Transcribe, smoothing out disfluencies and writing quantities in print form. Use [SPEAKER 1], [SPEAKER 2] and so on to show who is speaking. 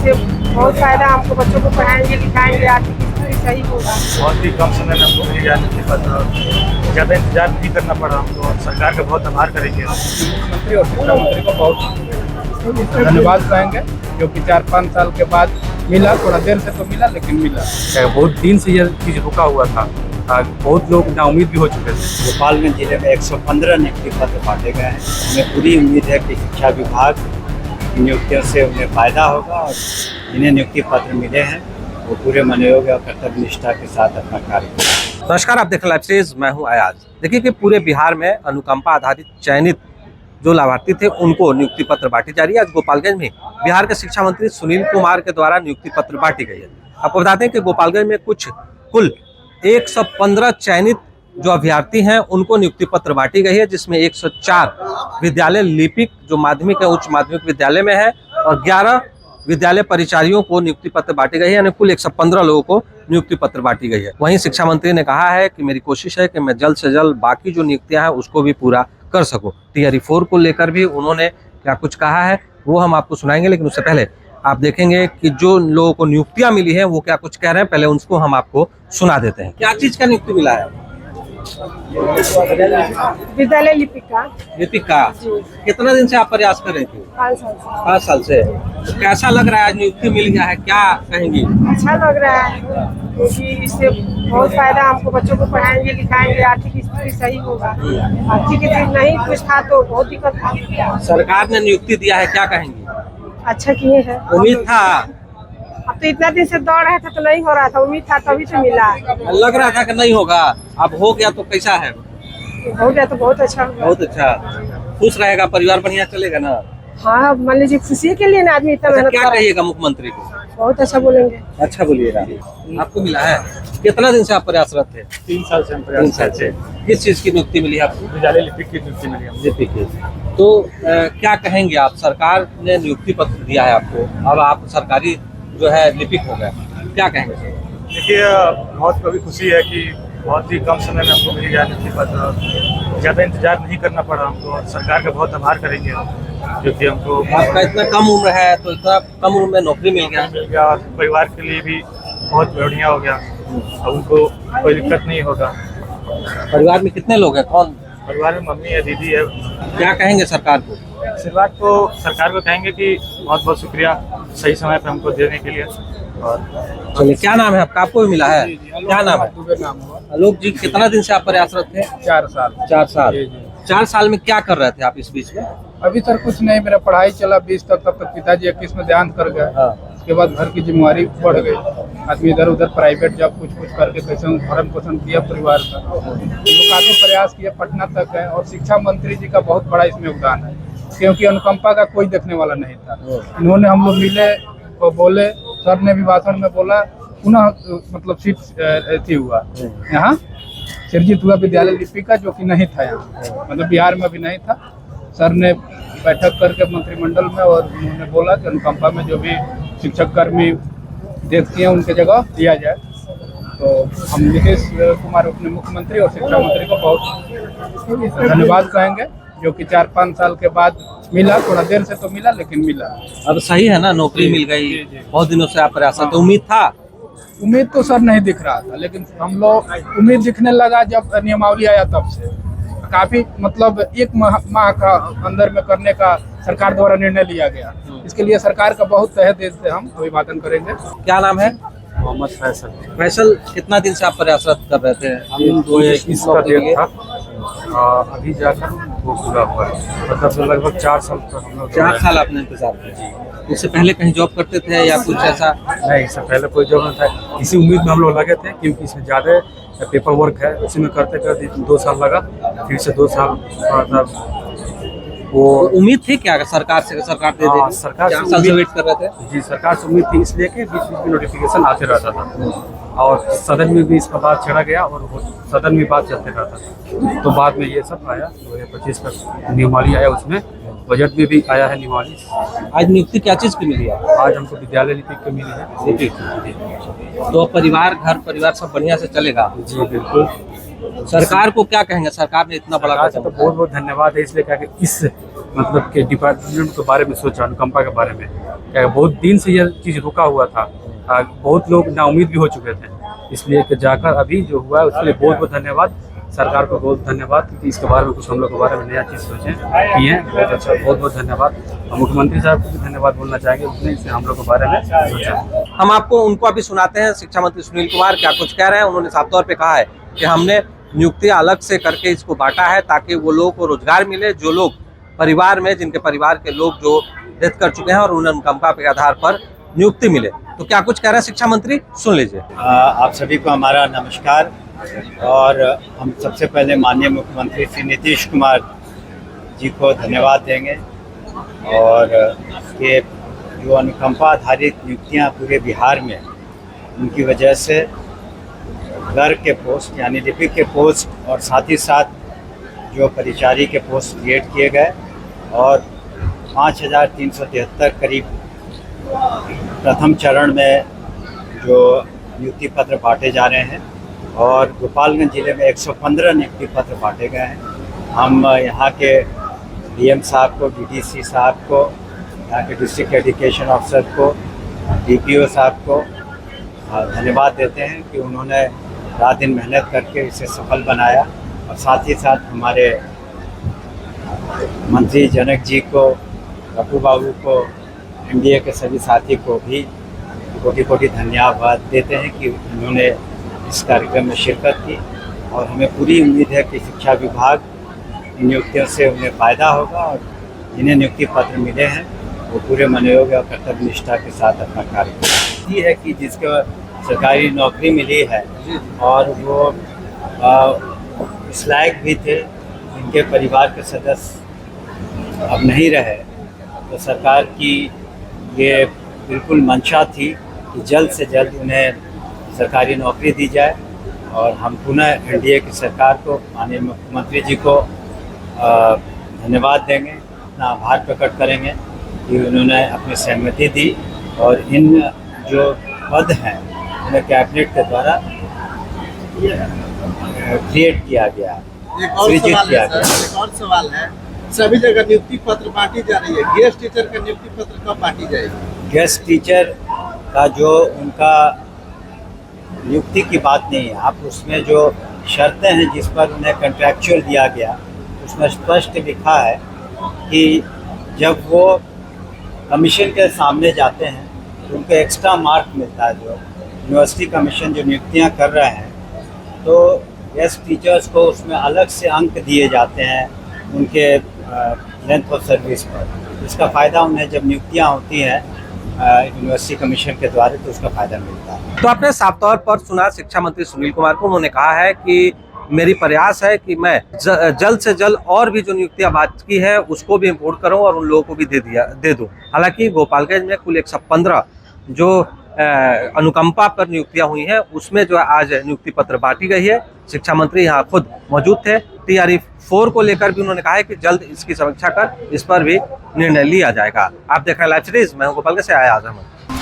[SPEAKER 1] इससे बहुत फायदा हमको, बच्चों को पढ़ाएंगे लिखाएंगे, आर्थिक स्थिति सही होगा।
[SPEAKER 2] बहुत ही कम समय में हमको मिल जाने के बाद ज़्यादा इंतजार नहीं करना पड़ा हमको, और सरकार का बहुत आभार करेंगे।
[SPEAKER 3] मुख्यमंत्री और शिक्षा मंत्री को बहुत धन्यवाद कहेंगे, क्योंकि 4-5 साल के बाद मिला, थोड़ा देर से तो मिला लेकिन मिला।
[SPEAKER 2] बहुत दिन से यह चीज़ रुका हुआ था, बहुत लोग नाउम्मीद भी हो चुके थे।
[SPEAKER 4] गोपालगंज जिले में 115 नियुक्ति पत्र बांटे गए हैं। हमें पूरी उम्मीद है कि शिक्षा विभाग की नियुक्तियों से उन्हें फायदा होगा, और जिन्हें नियुक्ति पत्र मिले हैं वो पूरे मनोयोग्य और कर्तव्य निष्ठा के साथ अपना कार्य करें।
[SPEAKER 5] नमस्कार, आप देख रहे हैं लाइव सीरीज, मैं हूं अयाज। देखिए कि पूरे बिहार में अनुकंपा आधारित चयनित जो लाभार्थी थे उनको नियुक्ति पत्र बांटी जा रही है। आज गोपालगंज में बिहार के शिक्षा मंत्री सुनील कुमार के द्वारा नियुक्ति पत्र बांटी गई है। आपको बता दें कि गोपालगंज में कुल 115 चयनित जो अभ्यर्थी हैं उनको नियुक्ति पत्र बांटी गई है, जिसमें 104 विद्यालय लिपिक जो माध्यमिक या उच्च माध्यमिक विद्यालय में है और 11 विद्यालय परिचारियों को नियुक्ति पत्र बांटी गई है, यानी कुल 115 लोगों को नियुक्ति पत्र बांटी गई है। वहीं शिक्षा मंत्री ने कहा है कि मेरी कोशिश है कि मैं जल्द से जल्द बाकी जो नियुक्तियां हैं उसको भी पूरा कर सकूं। टीआरई 4 को लेकर भी उन्होंने क्या कुछ कहा है वो हम आपको सुनाएंगे, लेकिन उससे पहले आप देखेंगे कि जो लोगों को नियुक्तियां मिली हैं वो क्या कुछ कह रहे हैं, पहले उनको हम आपको सुना देते हैं। क्या चीज का नियुक्ति मिला है?
[SPEAKER 1] विद्यालय लिपिक का।
[SPEAKER 5] कितना दिन से आप प्रयास कर रहे थे?
[SPEAKER 1] 5 साल से।
[SPEAKER 5] 5 साल से। तो कैसा लग रहा है आज नियुक्ति मिल गया है, क्या कहेंगी?
[SPEAKER 1] अच्छा लग रहा है, क्योंकि इससे बहुत फायदा हमको, बच्चों को पढ़ाएंगे लिखाएंगे, आर्थिक स्थिति सही होगा। आर्थिक स्थिति नहीं कुछ था तो बहुत दिक्कत था।
[SPEAKER 5] सरकार ने नियुक्ति दिया है, क्या कहेंगी?
[SPEAKER 1] अच्छा किए हैं।
[SPEAKER 5] उम्मीद था?
[SPEAKER 1] अब तो इतना दिन से दौड़ रहा था तो नहीं हो रहा था, उम्मीद था तभी तो मिला।
[SPEAKER 5] लग रहा था कि नहीं होगा, अब हो गया तो कैसा है?
[SPEAKER 1] हो गया तो बहुत अच्छा होगा।
[SPEAKER 5] बहुत अच्छा। खुश रहेगा, परिवार बढ़िया चलेगा ना?
[SPEAKER 1] हाँ, मान लीजिए खुशी के लिए ना आदमी इतना मेहनत
[SPEAKER 5] क्या
[SPEAKER 1] कर रहा है।
[SPEAKER 5] कहिएगा मुख्यमंत्री को?
[SPEAKER 1] बहुत अच्छा बोलेंगे।
[SPEAKER 5] अच्छा बोलिएगा। आपको मिला है? कितना दिन से आप प्रयासरत थे?
[SPEAKER 2] 3 साल से हम
[SPEAKER 5] 3
[SPEAKER 2] प्रयास
[SPEAKER 5] साल से। किस चीज की नियुक्ति मिली है आपको?
[SPEAKER 2] विद्यालय लिपिक की नियुक्ति मिली हमको।
[SPEAKER 5] लिपिक की। तो क्या कहेंगे आप? सरकार ने नियुक्ति पत्र दिया है आपको, अब आप सरकारी जो है लिपिक हो गए, क्या कहेंगे?
[SPEAKER 2] देखिए, बहुत कभी खुशी है कि बहुत ही कम समय में हमको मिल जाने के बाद ज़्यादा इंतजार नहीं करना पड़ा हमको, और सरकार का बहुत आभार करेंगे, क्योंकि हमको
[SPEAKER 5] आपका इतना कम उम्र है तो इतना कम उम्र में नौकरी मिल गया।
[SPEAKER 2] और परिवार के लिए भी बहुत बढ़िया हो गया, अब उनको कोई दिक्कत नहीं होगा।
[SPEAKER 5] परिवार में कितने लोग हैं? कौन
[SPEAKER 2] परिवार में मम्मी है, दीदी है।
[SPEAKER 5] क्या कहेंगे सरकार को?
[SPEAKER 2] शुरुआत को सरकार को कहेंगे कि बहुत बहुत शुक्रिया सही समय पे हमको देने के लिए। और
[SPEAKER 5] चलिए, क्या नाम है आपका? आपको भी मिला है? क्या नाम है? आलोक जी, कितना दिन से आप प्रयासरत थे?
[SPEAKER 3] 4 साल।
[SPEAKER 5] 4 साल। 4 साल में क्या कर रहे थे आप इस बीच में?
[SPEAKER 3] अभी सर कुछ नहीं, मेरा पढ़ाई चला 20 तक, तब तक पिताजी 21 में देहांत कर गए। उसके बाद घर की जिम्मेवारी बढ़ गई, आदमी इधर उधर प्राइवेट जॉब कुछ करके कैसे भरण पोषण किया परिवार का। तो काफी प्रयास किया, पटना तक है, और शिक्षा मंत्री जी का बहुत बड़ा इसमें योगदान है, क्योंकि अनुकंपा का कोई देखने वाला नहीं था। इन्होंने, हम लोग मिले तो बोले, सर ने भी भाषण में बोला, पुनः मतलब सीट थी हुआ यहाँ सृजित हुआ विद्यालय लिपिक का, जो कि नहीं था यहाँ, मतलब बिहार में भी नहीं था। सर ने बैठक करके मंत्रिमंडल में, और उन्होंने बोला कि अनुकंपा में जो भी शिक्षक कर्मी देखते हैं उनके जगह दिया जाए। तो हम नीतीश कुमार अपने मुख्यमंत्री और शिक्षा मंत्री को बहुत धन्यवाद कहेंगे, जो कि 4-5 साल के बाद मिला, थोड़ा देर से तो मिला लेकिन मिला।
[SPEAKER 5] अब सही है ना, नौकरी मिल गई। बहुत दिनों से आप प्रयासरत थे, उम्मीद था?
[SPEAKER 3] उम्मीद तो सर नहीं दिख रहा था, लेकिन हम लोग उम्मीद दिखने लगा जब नियमावली आया, तब से काफी मतलब 1 माह का अंदर में करने का सरकार द्वारा निर्णय लिया गया। इसके लिए सरकार का बहुत तहे दिल से हम अभिवादन करेंगे।
[SPEAKER 5] क्या नाम है?
[SPEAKER 2] मोहम्मद फैसल।
[SPEAKER 5] फैसल, कितना दिन से आप प्रयासरत कर रहे थे?
[SPEAKER 2] हम 2021 का डेट था, अभी जाकर वो पूरा हुआ, मतलब लगभग 4 साल तक हम लोग।
[SPEAKER 5] 4 साल आपने इंतजार किया? इससे पहले कहीं जॉब करते थे या कुछ ऐसा?
[SPEAKER 2] नहीं, इससे पहले कोई जॉब नहीं था। इसी उम्मीद में हम लोग लगे थे, क्योंकि इसमें ज़्यादा पेपर वर्क है, उसी में करते करते 2 साल लगा, फिर से 2 साल थोड़ा वो
[SPEAKER 5] उम्मीद थी क्या सरकार से? सरकार दे देगी?
[SPEAKER 2] सरकार
[SPEAKER 5] 4 साल से वेट कर रहे थे
[SPEAKER 2] जी। सरकार से उम्मीद थी, इसलिए कि बीच बीच में नोटिफिकेशन आते रहता था, और सदन में भी इसका बात छेड़ा गया, और सदन में बात चलते रहता था। तो बाद में ये सब आया, 2025 का नियमावली आया, उसमें बजट में भी आया है नियमावली।
[SPEAKER 5] आज नियुक्ति क्या चीज की मिली है?
[SPEAKER 2] आज हमको विद्यालय लिपिक की मिली है।
[SPEAKER 5] लिपिक। तो परिवार, घर परिवार सब बढ़िया से चलेगा?
[SPEAKER 2] जी बिल्कुल।
[SPEAKER 5] सरकार को क्या कहेंगे? सरकार ने इतना बड़ा
[SPEAKER 2] सरकार से तो बहुत बहुत धन्यवाद है, इसलिए क्या कि इस मतलब के डिपार्टमेंट के बारे में सोचा, अनुकंपा के बारे में। बहुत दिन से यह चीज़ रुका हुआ था, बहुत लोग नाउम्मीद भी हो चुके थे, इसलिए कि जाकर अभी जो हुआ है उसके लिए बहुत बहुत धन्यवाद सरकार को, बहुत धन्यवाद कि इसके बारे में कुछ हम लोग के बारे में नया चीज़ सोचें किए हैं। बहुत अच्छा, बहुत बहुत धन्यवाद। और मुख्यमंत्री साहब को भी धन्यवाद बोलना चाहेंगे, उसने इसे हम लोग के बारे में सोचा।
[SPEAKER 5] हम आपको उनको अभी सुनाते हैं, शिक्षा मंत्री सुनील कुमार क्या कुछ कह रहे हैं। उन्होंने साफ तौर पे कहा है कि हमने नियुक्तियां अलग से करके इसको बांटा है ताकि वो लोगों को रोजगार मिले, जो लोग परिवार में, जिनके परिवार के लोग जो डेथ कर चुके हैं और उन्हें अनुकंपा के आधार पर नियुक्ति मिले। तो क्या कुछ कह रहे हैं शिक्षा मंत्री, सुन लीजिए।
[SPEAKER 4] आप सभी को हमारा नमस्कार। और हम सबसे पहले माननीय मुख्यमंत्री श्री नीतीश कुमार जी को धन्यवाद देंगे और ये जो अनुकंपा आधारित नियुक्तियां पूरे बिहार में, उनकी वजह से क्लर्क के पोस्ट यानी लिपिक के पोस्ट और साथ ही साथ जो परिचारी के पोस्ट क्रिएट किए गए और 5373 करीब प्रथम चरण में जो नियुक्ति पत्र बांटे जा रहे हैं और गोपालगंज जिले में 115 नियुक्ति पत्र बांटे गए हैं। हम यहाँ के डीएम साहब को, डीडीसी साहब को, यहाँ के डिस्ट्रिक्ट एजुकेशन अफसर को, डीपीओ साहब को धन्यवाद देते हैं कि उन्होंने रात दिन मेहनत करके इसे सफल बनाया। और साथ ही साथ हमारे मंत्री जनक जी को, रघु बाबू को, एनडीए के सभी साथी को भी कोटि कोटि धन्यवाद देते हैं कि उन्होंने इस कार्यक्रम में शिरकत की। और हमें पूरी उम्मीद है कि शिक्षा विभाग इन नियुक्तियों से उन्हें फ़ायदा होगा और जिन्हें नियुक्ति पत्र मिले हैं वो पूरे मनोयोग और कर्तव्य निष्ठा के साथ अपना कार्य करें। ये है कि जिसको सरकारी नौकरी मिली है और वो इस लायक भी थे, इनके परिवार के सदस्य अब नहीं रहे, तो सरकार की ये बिल्कुल मंशा थी कि जल्द से जल्द उन्हें सरकारी नौकरी दी जाए। और हम पुनः एनडीए की सरकार को, माननीय मुख्यमंत्री जी को धन्यवाद देंगे, अपना आभार प्रकट करेंगे कि उन्होंने अपनी सहमति दी और इन जो पद हैं उन्हें कैबिनेट के द्वारा क्रिएट किया गया, सृजित किया गया।
[SPEAKER 6] एक और सवाल है, सभी जगह नियुक्ति पत्र बांटी जा रही है, गेस्ट टीचर का नियुक्ति पत्र कब बांटी जाएगी?
[SPEAKER 4] गेस्ट टीचर का जो उनका नियुक्ति की बात नहीं है, आप उसमें जो शर्तें हैं जिस पर उन्हें कॉन्ट्रैक्चुअल दिया गया उसमें स्पष्ट लिखा है कि जब वो कमीशन के सामने जाते हैं तो उनको एक्स्ट्रा मार्क मिलता है। जो यूनिवर्सिटी कमीशन जो नियुक्तियां कर रहे हैं तो गेस्ट टीचर्स को उसमें अलग से अंक दिए जाते हैं उनके लेंथ ऑफ सर्विस पर। इसका फ़ायदा उन्हें जब नियुक्तियां होती हैं यूनिवर्सिटी कमीशन के द्वारा तो उसका फ़ायदा मिलता है।
[SPEAKER 5] तो आपने साफ तौर पर सुना शिक्षा मंत्री सुनील कुमार को। उन्होंने कहा है कि मेरी प्रयास है कि मैं जल्द से जल्द और भी जो नियुक्तियां बाकी है उसको भी इम्पोर्ट करूं और उन लोगों को भी दे दूं। हालांकि गोपालगंज में कुल 115 जो अनुकंपा पर नियुक्तियां हुई हैं उसमें जो आज नियुक्ति पत्र बांटी गई है। शिक्षा मंत्री यहाँ खुद मौजूद थे। TRE 4 को लेकर भी उन्होंने कहा है कि जल्द इसकी समीक्षा कर इस पर भी निर्णय लिया जाएगा। आप देख रहे हैं लाइव सीरीज, मैं हूं गोपालगंज से आयाज अहमद।